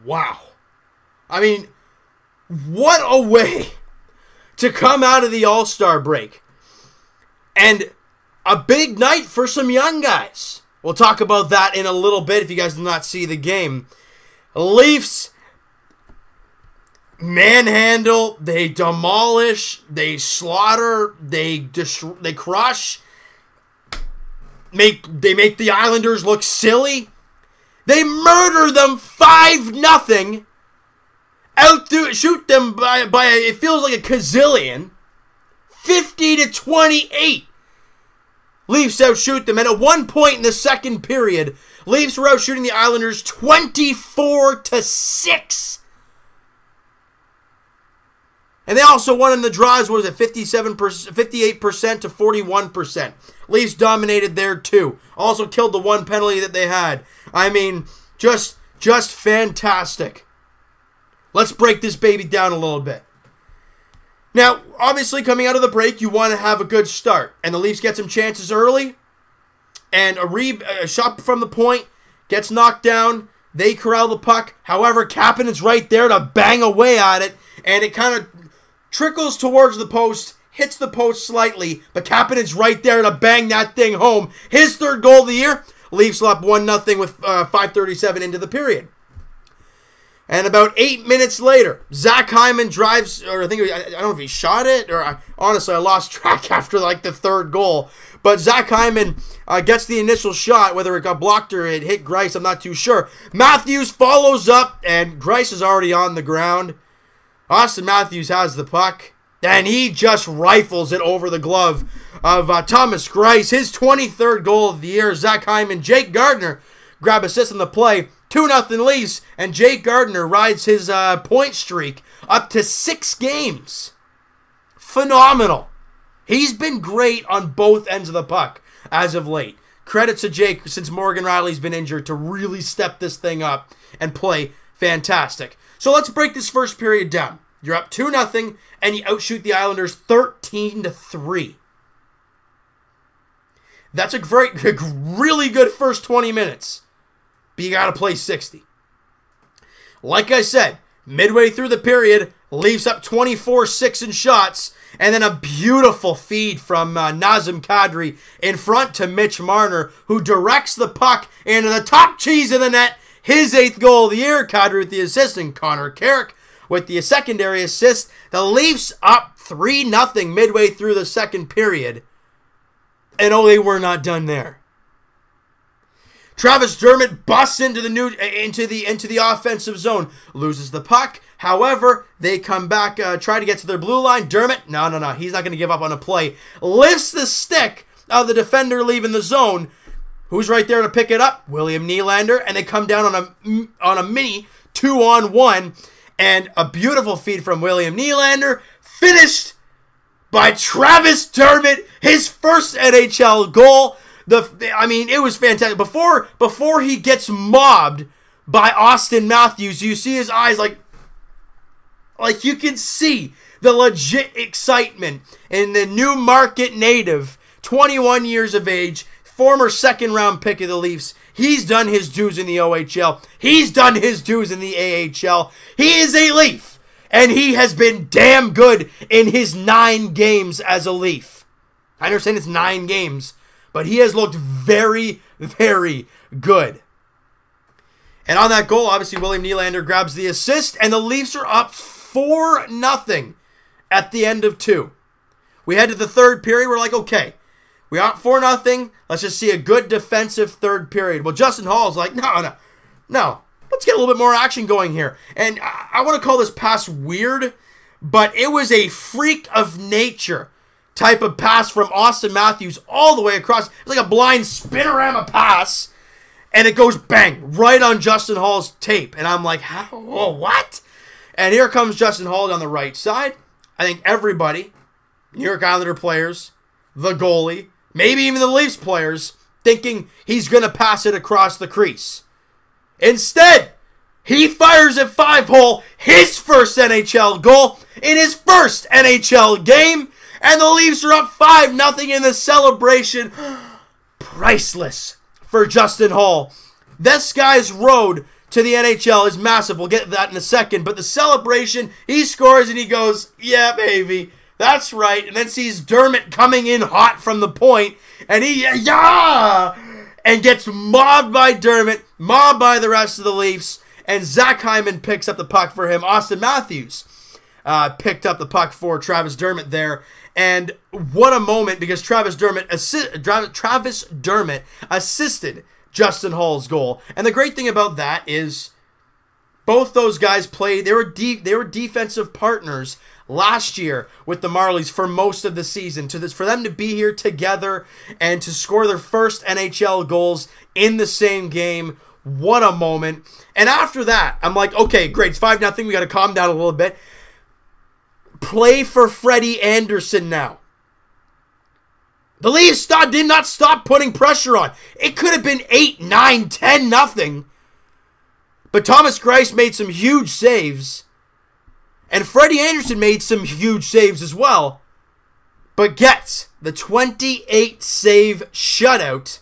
Wow. I mean, what a way to come out of the All-Star break. And a big night for some young guys. We'll talk about that in a little bit if you guys did not see the game. Leafs manhandle, they demolish, they slaughter, they crush. They make the Islanders look silly. They murder them 5-0. Shoot them by it feels like a gazillion. 50-28. Leafs outshoot them. And at one point in the second period, Leafs were outshooting the Islanders 24-6. And they also won in the draws, what was it, 58% to 41%. Leafs dominated there too. Also killed the one penalty that they had. I mean, just fantastic. Let's break this baby down a little bit. Now, obviously, coming out of the break, you want to have a good start. And the Leafs get some chances early. And a shot from the point gets knocked down. They corral the puck. However, Kapanen's right there to bang away at it. And it kind of trickles towards the post, hits the post slightly. But Kapanen's right there to bang that thing home. His third goal of the year. Leafs up 1-0 with 5:37 into the period. And about 8 minutes later, Zach Hyman drives, or I don't know if he shot it, or honestly, I lost track after like the third goal. But Zach Hyman gets the initial shot, whether it got blocked or it hit Greiss, I'm not too sure. Matthews follows up, and Greiss is already on the ground. Austin Matthews has the puck, and he just rifles it over the glove of Thomas Greiss. His 23rd goal of the year. Zach Hyman, Jake Gardiner grab assist on the play. 2-0 Leafs, and Jake Gardiner rides his point streak up to 6 games. Phenomenal. He's been great on both ends of the puck as of late. Credit to Jake, since Morgan Riley's been injured, to really step this thing up and play fantastic. So let's break this first period down. You're up 2-0, and you outshoot the Islanders 13-3. That's a really good first 20 minutes. But you got to play 60. Like I said, midway through the period, Leafs up 24-6 in shots, and then a beautiful feed from Nazem Kadri in front to Mitch Marner, who directs the puck into the top cheese of the net. His 8th goal of the year. Kadri with the assist, and Connor Carrick with the secondary assist. The Leafs up 3-0 midway through the second period. And they were not done there. Travis Dermott busts into the offensive zone, loses the puck. However, they come back, try to get to their blue line. Dermott, no, he's not going to give up on a play. Lifts the stick of the defender leaving the zone. Who's right there to pick it up? William Nylander, and they come down on a mini 2-on-1, and a beautiful feed from William Nylander, finished by Travis Dermott, his first NHL goal. It was fantastic. Before he gets mobbed by Austin Matthews, you see his eyes like you can see the legit excitement in the New Market native, 21 years of age, former second-round pick of the Leafs. He's done his dues in the OHL. He's done his dues in the AHL. He is a Leaf, and he has been damn good in his 9 games as a Leaf. I understand it's 9 games, but he has looked very, very good. And on that goal, obviously, William Nylander grabs the assist, and the Leafs are up 4-0 at the end of 2. We head to the third period. We're like, okay, we are up 4-0. Let's just see a good defensive third period. Well, Justin Hall's like, no. Let's get a little bit more action going here. And I want to call this pass weird, but it was a freak of nature type of pass from Austin Matthews all the way across. It's like a blind spinorama pass, and it goes bang right on Justin Hall's tape. And I'm like, how? Oh, what? And here comes Justin Hall on the right side. I think everybody, New York Islander players, the goalie, maybe even the Leafs players, thinking he's going to pass it across the crease. Instead, he fires at 5-hole, his first NHL goal in his first NHL game. And the Leafs are up 5-0 in the celebration. Priceless for Justin Hall. This guy's road to the NHL is massive. We'll get to that in a second. But the celebration, he scores and he goes, yeah, baby. That's right. And then sees Dermott coming in hot from the point. And he, yeah! And gets mobbed by Dermott, mobbed by the rest of the Leafs. And Zach Hyman picks up the puck for him. Austin Matthews picked up the puck for Travis Dermott there. And what a moment, because Travis Dermott assisted Justin Hall's goal. And the great thing about that is both those guys played, they were defensive partners last year with the Marlies for most of the season. For them to be here together and to score their first NHL goals in the same game, what a moment. And after that, I'm like, okay, great, it's 5-0, we got to calm down a little bit. Play for Freddy Anderson now. The Leafs did not stop putting pressure on. It could have been 8, 9, 10-0. But Thomas Greiss made some huge saves. And Freddie Anderson made some huge saves as well. But gets the 28-save shutout.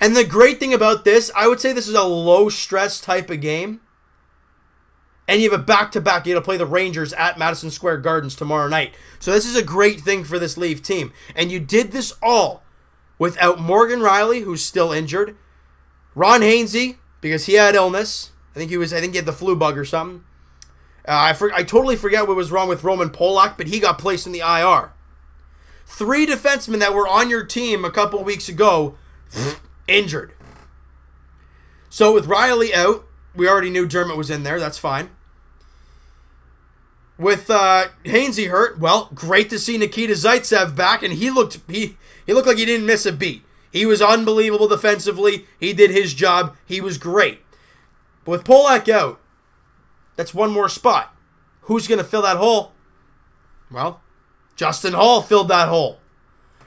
And the great thing about this, I would say this is a low-stress type of game. And you have a back-to-back. You got to play the Rangers at Madison Square Gardens tomorrow night. So this is a great thing for this Leaf team. And you did this all without Morgan Rielly, who's still injured. Ron Hainsey, because he had illness. I think he had the flu bug or something. I totally forget what was wrong with Roman Polak, but he got placed in the IR. 3 defensemen that were on your team a couple weeks ago, injured. So with Rielly out, we already knew Dermott was in there. That's fine. With Hainsey hurt, well, great to see Nikita Zaitsev back, and he looked like he didn't miss a beat. He was unbelievable defensively. He did his job. He was great. But with Polak out, that's one more spot. Who's going to fill that hole? Well, Justin Hall filled that hole.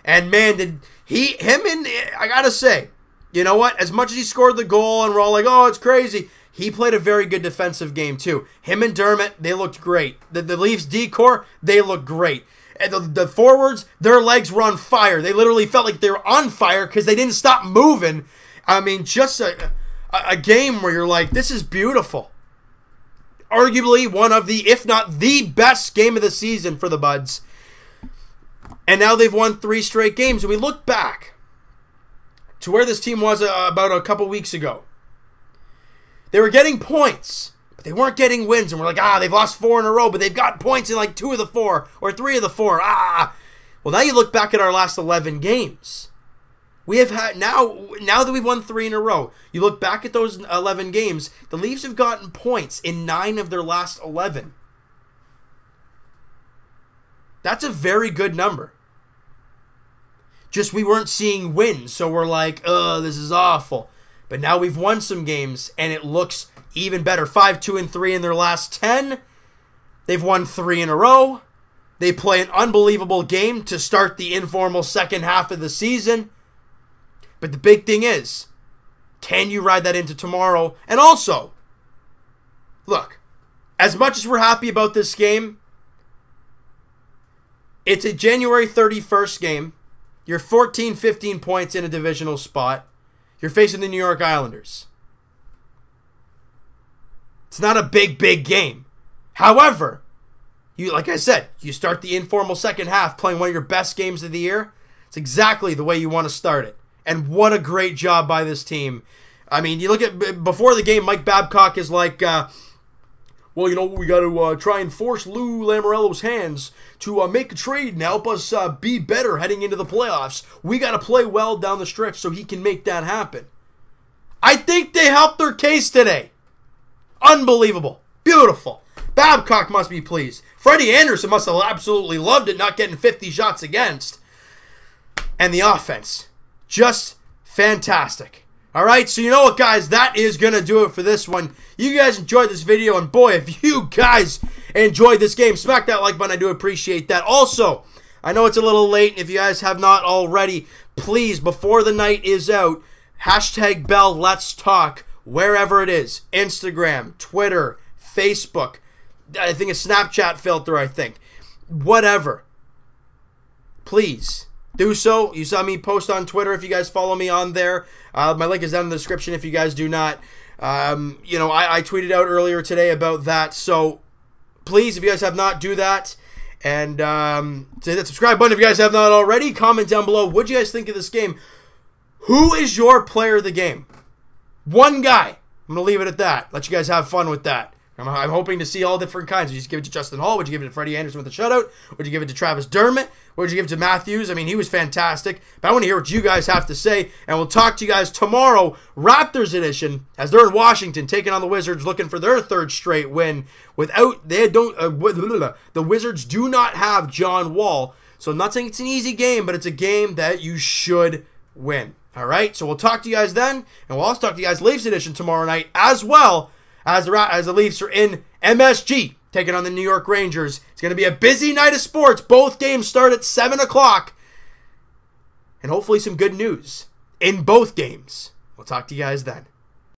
And man, I got to say, you know what? As much as he scored the goal and we're all like, oh, it's crazy, he played a very good defensive game too. Him and Dermott, they looked great. The Leafs D-core, they looked great. And the forwards, their legs were on fire. They literally felt like they were on fire because they didn't stop moving. I mean, just a game where you're like, this is beautiful. Arguably one of the, if not the best game of the season for the Buds. And now they've won 3 straight games. And we look back to where this team was about a couple weeks ago. They were getting points, but they weren't getting wins. And we're like, they've lost 4 in a row, but they've got points in like 2 of the 4 or 3 of the 4. Well, now you look back at our last 11 games. We have had, now that we've won 3 in a row, you look back at those 11 games, the Leafs have gotten points in 9 of their last 11. That's a very good number. Just we weren't seeing wins, so we're like, this is awful. But now we've won some games, and it looks even better. 5-2-3 in their last 10. They've won 3 in a row. They play an unbelievable game to start the informal second half of the season. But the big thing is, can you ride that into tomorrow? And also, look, as much as we're happy about this game, it's a January 31st game. You're 14, 15 points in a divisional spot. You're facing the New York Islanders. It's not a big game. However, like I said, you start the informal second half playing one of your best games of the year. It's exactly the way you want to start it. And what a great job by this team. I mean, you look at, before the game, Mike Babcock is like, well, you know, we got to try and force Lou Lamoriello's hands to make a trade and help us be better heading into the playoffs. We got to play well down the stretch so he can make that happen. I think they helped their case today. Unbelievable. Beautiful. Babcock must be pleased. Freddie Anderson must have absolutely loved it, not getting 50 shots against. And the offense, just fantastic. All right, so you know what, guys? That is going to do it for this one. You guys enjoyed this video, and boy, if you guys enjoyed this game, smack that like button. I do appreciate that. Also, I know it's a little late, and if you guys have not already, please, before the night is out, hashtag Bell Let's Talk, wherever it is. Instagram, Twitter, Facebook, I think a Snapchat filter, whatever. Please do so. You saw me post on Twitter if you guys follow me on there. My link is down in the description if you guys do not. I tweeted out earlier today about that. So please, if you guys have not, do that. And hit that subscribe button if you guys have not already. Comment down below. What do you guys think of this game? Who is your player of the game? One guy. I'm going to leave it at that. Let you guys have fun with that. I'm hoping to see all different kinds. Would you just give it to Justin Hall? Would you give it to Freddie Anderson with a shutout? Would you give it to Travis Dermott? Would you give it to Matthews? I mean, he was fantastic. But I want to hear what you guys have to say. And we'll talk to you guys tomorrow, Raptors edition, as they're in Washington taking on the Wizards, looking for their third straight win. The Wizards do not have John Wall. So I'm not saying it's an easy game, but it's a game that you should win. All right? So we'll talk to you guys then. And we'll also talk to you guys Leafs edition tomorrow night as well. As the Leafs are in MSG, taking on the New York Rangers. It's going to be a busy night of sports. Both games start at 7 o'clock. And hopefully some good news in both games. We'll talk to you guys then.